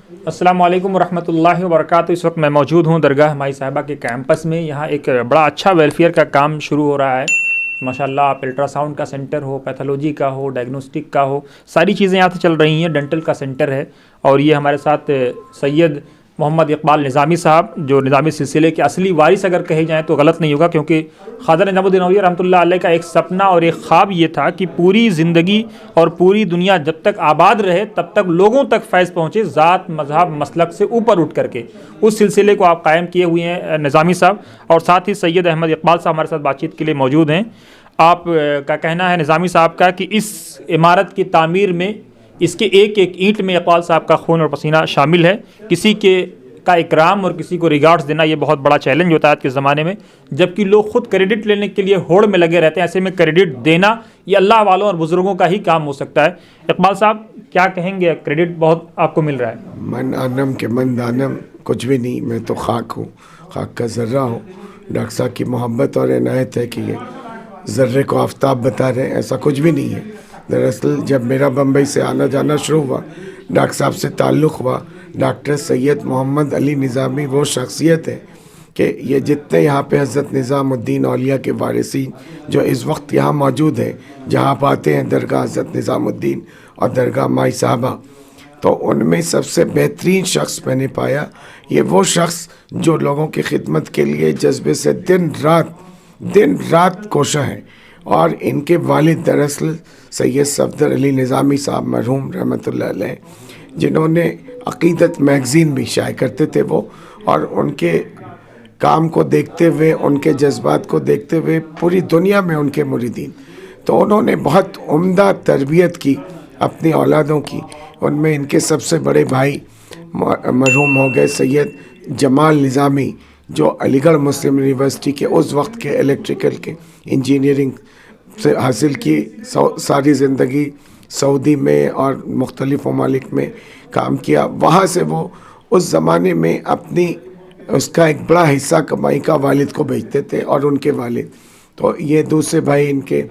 अस्सलाम वालेकुम वरहमतुल्लाहि वबरकातुहू। इस वक्त मैं मौजूद हूँ दरगाह माई साहिबा के कैंपस में। यहाँ एक बड़ा अच्छा वेलफेयर का काम शुरू हो रहा है माशाल्लाह। आप अल्ट्रासाउंड का सेंटर हो, पैथोलॉजी का हो, डायग्नोस्टिक का हो, सारी चीज़ें यहाँ से चल रही हैं। डेंटल का सेंटर है। और ये हमारे साथ सैयद मोहम्मद इकबाल निज़ामी साहब, जो निज़ामी सिलसिले के असली वारिस अगर कहे जाएँ तो गलत नहीं होगा, क्योंकि ख्वाजा निज़ामुद्दीन औलिया रहमतुल्लाह अलैह का एक सपना और एक ख्वाब ये था कि पूरी ज़िंदगी और पूरी दुनिया जब तक आबाद रहे तब तक लोगों तक फैज़ पहुँचे, ज़ात मज़हब मसलक से ऊपर उठ करके। उस सिलसिले को आप कायम किए हुए हैं निज़ामी साहब, और साथ ही सैयद अहमद इकबाल साहब हमारे साथ बातचीत के लिए मौजूद हैं। आप का कहना है निज़ामी साहब का कि इस इमारत की तामीर में इसके एक एक ईंट में इकबाल साहब का खून और पसीना शामिल है। किसी के का इकराम और किसी को रिगार्ड्स देना ये बहुत बड़ा चैलेंज होता है आज के ज़माने में, जबकि लोग खुद क्रेडिट लेने के लिए होड़ में लगे रहते हैं। ऐसे में क्रेडिट देना ये अल्लाह वालों और बुज़ुर्गों का ही काम हो सकता है। इकबाल साहब क्या कहेंगे? क्रेडिट बहुत आपको मिल रहा है। मन आनम के मन दानम कुछ भी नहीं, मैं तो खाक हूँ, खाक का ज़र्रा हूँ। डॉक्टर साहब की मोहब्बत और इनायत है कि ये ज़र्रे को आफताब बता रहे हैं, ऐसा कुछ भी नहीं है। दरअसल जब मेरा बम्बई से आना जाना शुरू हुआ, डॉक्टर साहब से ताल्लुक़ हुआ। डॉक्टर सैयद मोहम्मद अली निज़ामी वो शख्सियत है कि ये जितने यहाँ पे हज़रत निज़ामुद्दीन औलिया के वारिसीन जो इस वक्त यहाँ मौजूद हैं, जहाँ आप आते हैं दरगाह हज़रत निज़ामुद्दीन और दरगाह माई साहिबा, तो उनमें सबसे बेहतरीन शख्स मैंने पाया ये वो शख्स जो लोगों की खिदमत के लिए जज्बे से दिन रात कोशा है। और इनके वालिद दरअसल सैयद सफदर अली निज़ामी साहब मरहूम रहमतुल्लाह अलैह, जिन्होंने अक़ीदत मैगज़ीन भी शाये करते थे वो, और उनके काम को देखते हुए, उनके जज्बात को देखते हुए पूरी दुनिया में उनके मुरीदीन, तो उन्होंने बहुत उम्दा तरबियत की अपनी औलादों की। उनमें इनके सबसे बड़े भाई मरहूम हो गए सैयद जमाल निज़ामी, जो अलीगढ़ मुस्लिम यूनिवर्सिटी के उस वक्त के इलेक्ट्रिकल के इंजीनियरिंग से हासिल की। सारी ज़िंदगी सऊदी में और मुख्तलिफ़ ममालिक में काम किया। वहाँ से वो उस ज़माने में अपनी उसका एक बड़ा हिस्सा कमाई का वालिद को भेजते थे, और उनके वालिद। तो ये दूसरे भाई इनके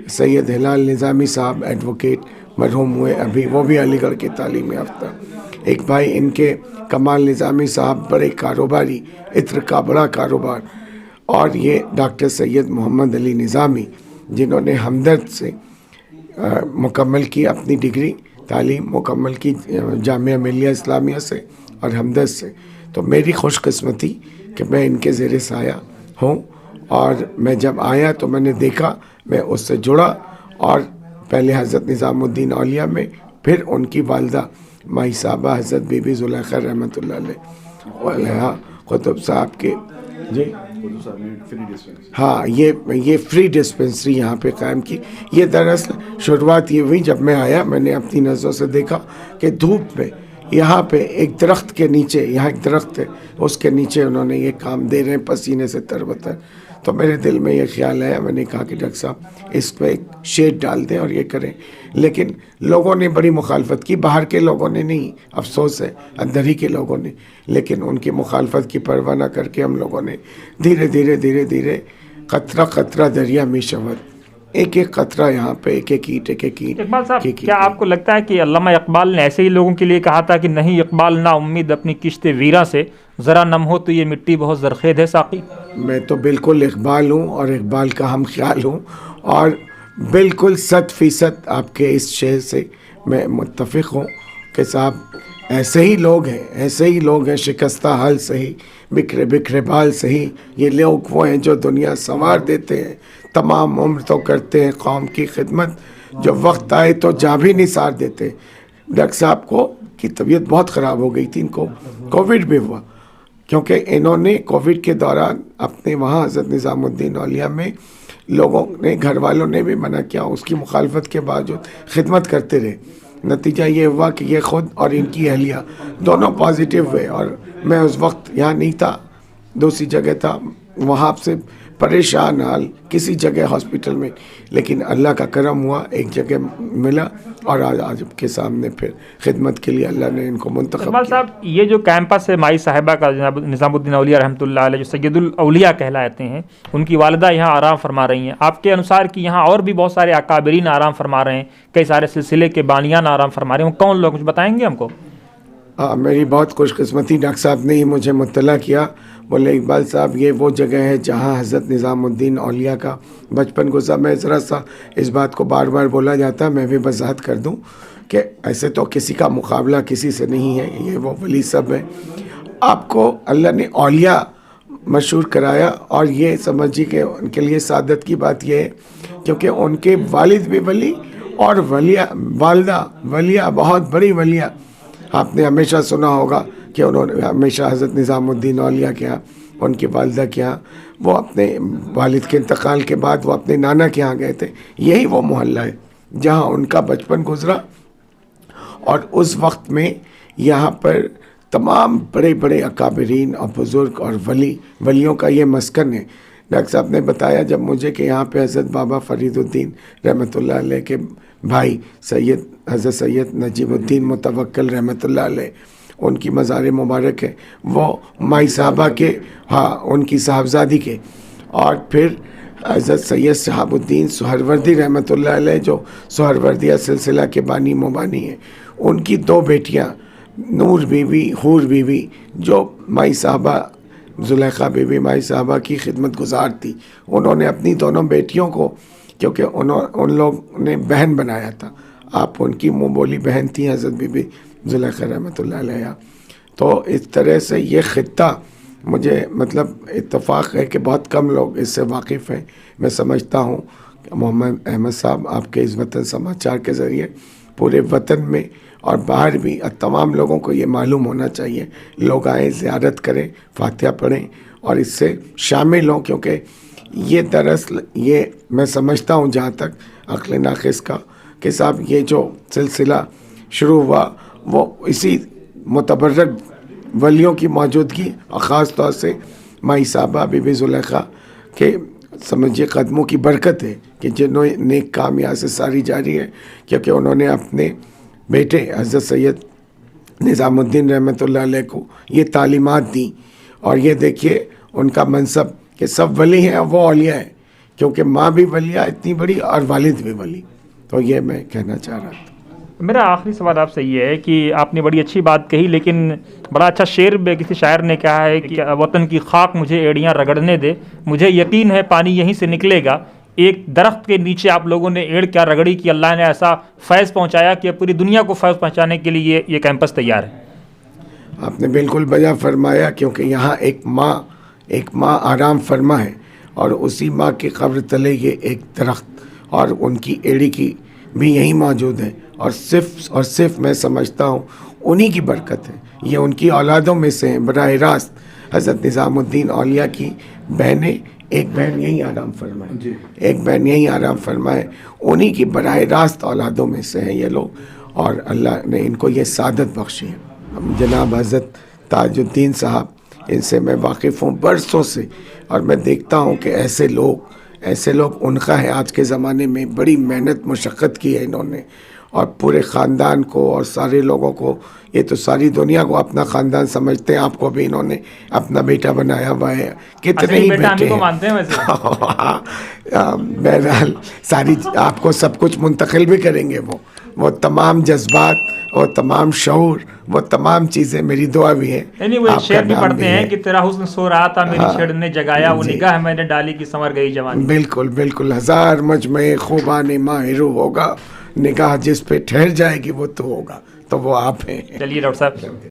सैयद हिलाल निज़ामी साहब एडवोकेट मरहूम हुए अभी, वो भी अलीगढ़ के तालीम याफ्ता। एक भाई इनके कमाल निज़ामी साहब बड़े कारोबारी, इत्र का बड़ा कारोबार। और ये डॉक्टर सैयद मोहम्मद अली निज़ामी, जिन्होंने हमदर्द से मुकम्मल की अपनी डिग्री तालीम मुकम्मल की जामिया मिलिया इस्लामिया से और हमदर्द से। तो मेरी खुशकिस्मती कि मैं इनके ज़ेरे साया हूँ। और मैं जब आया तो मैंने देखा, मैं उससे जुड़ा, और पहले हज़रत निज़ामुद्दीन औलिया में, फिर उनकी वालदा माई साहिबा हज़रत बीबी ज़ुलेखा रहमतुल्लाह अलैहा कुतुब साहब के जी, हाँ, ये फ्री डिस्पेंसरी यहाँ पे कायम की। ये दरअसल शुरुआत ये हुई जब मैं आया, मैंने अपनी नज़रों से देखा कि धूप में यहाँ पे एक दरख्त के नीचे, यहाँ एक दरख्त है, उसके नीचे उन्होंने ये काम दे रहे हैं पसीने से तरबतर। तो मेरे दिल में ये ख्याल आया, मैंने कहा कि डॉक्टर साहब इस पर एक शेड डाल दें और ये करें। लेकिन लोगों ने बड़ी मुखालफत की, बाहर के लोगों ने नहीं, अफसोस है, अंदर ही के लोगों ने। लेकिन उनकी मुखालफत की परवाह न करके हम लोगों ने धीरे धीरे कतरा कतरा दरिया में शवर, एक एक कतरा यहाँ पे, एक एक ईंट। इकबाल साहब, क्या आपको लगता है कि अल्लामा इकबाल ने ऐसे ही लोगों के लिए कहा था कि नहीं इकबाल ना उम्मीद अपनी किश्ते वीरा से, ज़रा नम हो तो ये मिट्टी बहुत ज़रख़ेज़ है साक़ी? मैं तो बिल्कुल इकबाल हूँ और इकबाल का हम ख्याल हूँ, और बिल्कुल 100% आपके इस शेर से मैं मुत्तफ़िक़ हूँ कि साहब ऐसे ही लोग हैं, शिकस्ता हाल सही, बिखरे बाल सही। ये लोग वो हैं जो दुनिया संवार देते हैं, तमाम उम्र तो करते हैं कौम की खिदमत, जो वक्त आए तो जा भी निसार देते। डॉक्टर साहब को की तबीयत बहुत ख़राब हो गई थी, इनको कोविड भी हुआ, क्योंकि इन्होंने कोविड के दौरान अपने वहाँ हज़रत निज़ामुद्दीन औलिया में लोगों ने, घर वालों ने भी मना किया, उसकी मुखालफत के बावजूद खिदमत करते रहे। नतीजा ये हुआ कि ये ख़ुद और इनकी अहलिया दोनों पॉजिटिव हुए, और मैं उस वक्त यहाँ नहीं था, दूसरी जगह था, वहाँ से परेशान हाल किसी जगह हॉस्पिटल में। लेकिन अल्लाह का करम हुआ, एक जगह मिला, और आज के सामने फिर खिदमत के लिए अल्लाह ने इनको मुंतखब किया। साहब, ये जो कैंपस है माई साहिबा का, निज़ामुद्दीन औलिया रहमतुल्लाह अलैह, जो सैयदुल औलिया कहलाते हैं, उनकी वालिदा यहाँ आराम फरमा रही हैं। आपके अनुसार कि यहाँ और भी बहुत सारे अकाबरीन आराम फरमा रहे हैं, कई सारे सिलसिले के बानियान आराम फरमा रहे हैं, वो कौन लोग, कुछ बताएंगे हमको? میری بہت خوش قسمتی، ڈاکٹر صاحب نے ہی مجھے مطلع کیا. بولے اقبال صاحب یہ وہ جگہ ہے جہاں حضرت نظام الدین اولیاء کا بچپن گزرا. میں ذرا سا اس بات کو بار بار بولا جاتا ہے، میں بھی وضاحت کر دوں کہ ایسے تو کسی کا مقابلہ کسی سے نہیں ہے، یہ وہ ولی سب ہے. آپ کو اللہ نے اولیاء مشہور کرایا، اور یہ سمجھیے کہ ان کے لیے سعادت کی بات یہ ہے کیونکہ ان کے والد بھی ولی اور والدہ ولیہ، بہت بڑی ولیہ. آپ نے ہمیشہ سنا ہوگا کہ انہوں نے ہمیشہ حضرت نظام الدین اولیاء کے یہاں، ان کی والدہ کے یہاں، وہ اپنے والد کے انتقال کے بعد وہ اپنے نانا کے یہاں گئے تھے. یہی وہ محلہ ہے جہاں ان کا بچپن گزرا، اور اس وقت میں یہاں پر تمام بڑے بڑے اکابرین اور بزرگ اور ولیوں کا یہ مسکن ہے. ڈاکٹر صاحب نے بتایا جب مجھے کہ یہاں پہ حضرت بابا فرید الدین رحمۃ اللہ علیہ کے بھائی حضرت سید نجیب الدین متوکل رحمۃ اللہ علیہ، ان کی مزار مبارک ہے، وہ مائی صاحبہ کے، ہاں ان کی صاحبزادی کے، اور پھر حضرت سید شہاب الدین سہروردی رحمۃ اللہ علیہ جو سہروردیہ سلسلہ کے بانی مبانی ہیں، ان کی 2 بیٹیاں نور بی بی، حور بی بی، جو مائی صاحبہ زلیخا بی بی مائی صاحبہ کی خدمت گزار تھی. انہوں نے اپنی دونوں بیٹیوں کو، کیونکہ ان لوگ نے بہن بنایا تھا، آپ ان کی منہ بولی بہن تھی حضرت بی بی زلیخا رحمۃ اللہ علیہ. تو اس طرح سے یہ خطہ مجھے مطلب اتفاق ہے کہ بہت کم لوگ اس سے واقف ہیں. میں سمجھتا ہوں کہ محمد احمد صاحب آپ کے اس وطن سماچار کے ذریعے پورے وطن میں اور باہر بھی تمام لوگوں کو یہ معلوم ہونا چاہیے. لوگ آئیں، زیارت کریں، فاتحہ پڑھیں اور اس سے شامل ہوں، کیونکہ یہ دراصل یہ میں سمجھتا ہوں جہاں تک عقل ناقص کا کہ صاحب یہ جو سلسلہ شروع ہوا وہ اسی متبرک ولیوں کی موجودگی اور خاص طور سے مائی صاحبہ بی بی زلیخا کے سمجھیے قدموں کی برکت ہے کہ جنہوں نیک کام یہاں سے ساری جاری ہے، کیونکہ انہوں نے اپنے بیٹے حضرت سید نظام الدین رحمۃ اللہ علیہ کو یہ تعلیمات دیں. اور یہ دیکھیے ان کا منصب کہ سب ولی ہیں اور وہ اولیاء ہیں، کیونکہ ماں بھی ولیہ اتنی بڑی اور والد بھی ولی. تو یہ میں کہنا چاہ رہا تھا. میرا آخری سوال آپ سے یہ ہے کہ آپ نے بڑی اچھی بات کہی، لیکن بڑا اچھا شعر بھی کسی شاعر نے کہا ہے کہ وطن کی خاک مجھے ایڑیاں رگڑنے دے، مجھے یقین ہے پانی یہیں سے نکلے گا. ایک درخت کے نیچے آپ لوگوں نے ایڑ کیا رگڑی کہ اللہ نے ایسا فیض پہنچایا کہ پوری دنیا کو فیض پہنچانے کے لیے یہ کیمپس تیار ہے. آپ نے بالکل بجا فرمایا، کیونکہ یہاں ایک ماں آرام فرما ہے، اور اسی ماں کے قبر تلے یہ ایک درخت اور ان کی ایڑی کی بھی یہیں موجود ہے. اور صرف میں سمجھتا ہوں انہی کی برکت ہے، یہ ان کی اولادوں میں سے ہیں. براہ راست حضرت نظام الدین اولیاء کی بہنیں، ایک بہن یہیں آرام فرمائے، ایک بہن یہیں آرام فرمائے، انہی کی براہ راست اولادوں میں سے ہیں یہ لوگ، اور اللہ نے ان کو یہ سعادت بخشی ہے. جناب حضرت تاج الدین صاحب، ان سے میں واقف ہوں برسوں سے، اور میں دیکھتا ہوں کہ ایسے لوگ ان کا ہے آج کے زمانے میں. بڑی محنت مشقت کی ہے انہوں نے، اور پورے خاندان کو اور سارے لوگوں کو، یہ تو ساری دنیا کو اپنا خاندان سمجھتے ہیں. آپ کو بھی انہوں نے اپنا بیٹا بنایا ہوا ہے. کتنے ہی بیٹے ہیں. بہرحال ساری آپ کو سب کچھ منتقل بھی کریں گے، وہ تمام جذبات، وہ تمام شعور، وہ تمام چیزیں میری دعا بھی ہے. وہ شعر بھی پڑھتے ہیں کہ تیرا حسن سو رہا تھا میری چھڑ نے جگایا، وہ نگاہ میں نے ڈالی کی سنور گئی جوانی. بالکل 1000 مجمع خوبان ماہرو ہوگا، نگاہ جس پہ ٹھہر جائے گی وہ تو ہوگا. تو وہ آپ ہیں. چلیے ڈاکٹر صاحب